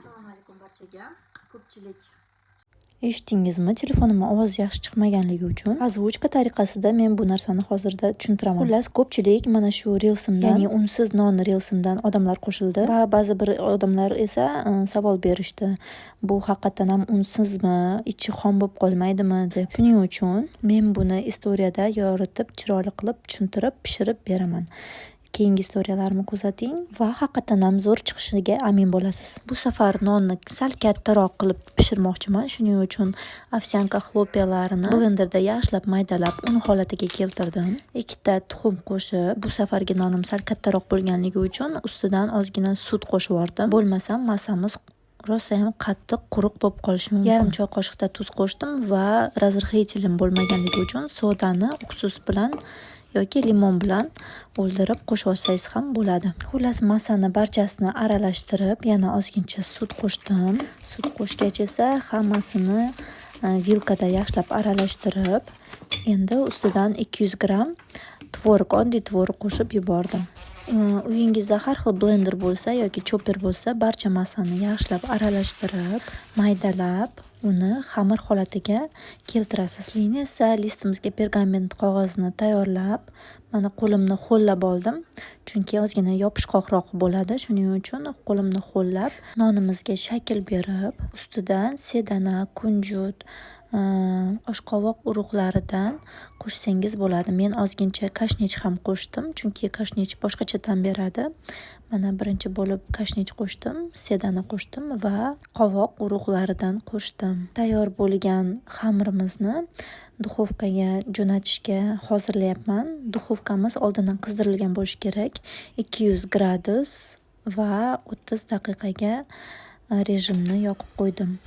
Assalomu alaykum barchaga. Ko'pchilik Eshitdingizmi? Telefonimning ovozi yaxshi chiqmaganligi uchun ozvuchka tariqasida men bu narsani hozirda tushuntiraman. Xullas, ko'pchilik mana shu rilsimdan, ya'ni unsiz non rilsimdan odamlar qo'shildi va ba'zi bir odamlar esa savol berishdi. Bu haqiqatan ham unsizmi, ichi xom bo'lib qolmaydimi deb. Shuning uchun men buni istoriyada yoritib, chiroyli qilib tushuntirib, pishirib beraman. Keyingi istoriyalarimni kuzating va haqiqatan ham zo'r chiqishiga amin bo'lasiz. Bu safar nonni sal kattaroq qilib pishirmoqchiman. Shuning uchun ovsyanka xlopiyalarini blenderda yaxshilab maydalab, un holatiga keltirdim. Ikkita tuxum qo'shib, bu safargi nonim sal kattaroq bo'lganligi uchun ustidan ozgina sut qo'shib yubordim. Bo'lmasam massamiz rosa ham qattiq, quruq bo'lib qolishi mumkin. Yarim choy qoshiqda tuz qo'shdim va razrxitilim bo'lmaganligi uchun sodani uksus bilan yoki limon bilan o'ldirib qo'shib olsangiz ham bo'ladi. Xullas, massani barchasini aralashtirib, yana ozgincha sut qo'shdim. Sut qo'shgach esa hammasini vilkada yaxshilab aralashtirib, endi ustidan 200 gram tvorog, oddiy tvorog qo'shib yubordim. Uyingizda har xil blender bo'lsa yoki chopper bo'lsa, barcha massani yaxshilab aralashtirib, maydalab, uni xamir holatiga keltirasiz. Keyin esa listimizga pergament qog'ozni tayyorlab, mana qo'limni ho'llab oldim, chunki ozgina yopishqoqroq bo'ladi. Shuning uchun qo'limni ho'llab, nonimizga shakl berib, ustidan sedana, kunjut, oshqovoq urug'laridan qo'shsangiz bo'ladi. Men ozgincha kashnich ham qo'shdim, chunki kashnich boshqacha ta'm beradi. Mana birinchi bo'lib kashnich qo'shdim, sedana qo'shdim va qovoq urug'laridan qo'shdim. Tayyor bo'lgan xamirimizni duxovkaga jo'natishga hozirlayapman. Duxovkamiz oldindan qizdirilgan bo'lishi kerak. 200 gradus va 30 daqiqaga rejimni yoqib qo'ydim.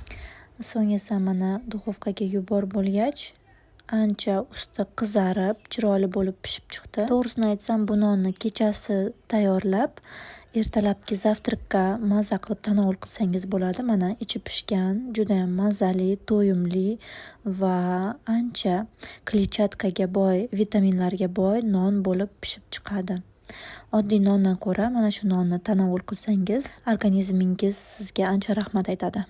So'ng esa mana duxovkaga yuborib bo'lgach, ancha usti qizarib, chiroyli bo'lib pishib chiqdi. To'g'risini aytsam, bu nonni kechasi tayyorlab, ertalabki zavtrakka maza qilib tanovul qilsangiz bo'ladi. Mana ichi pishgan, juda ham mazali, to'yimli va ancha kletchatkaga boy, vitaminlarga boy non bo'lib pishib chiqadi. Oddiy nondan ko'ra mana shu nonni tanovul qilsangiz, organizmingiz sizga ancha rahmat aytadi.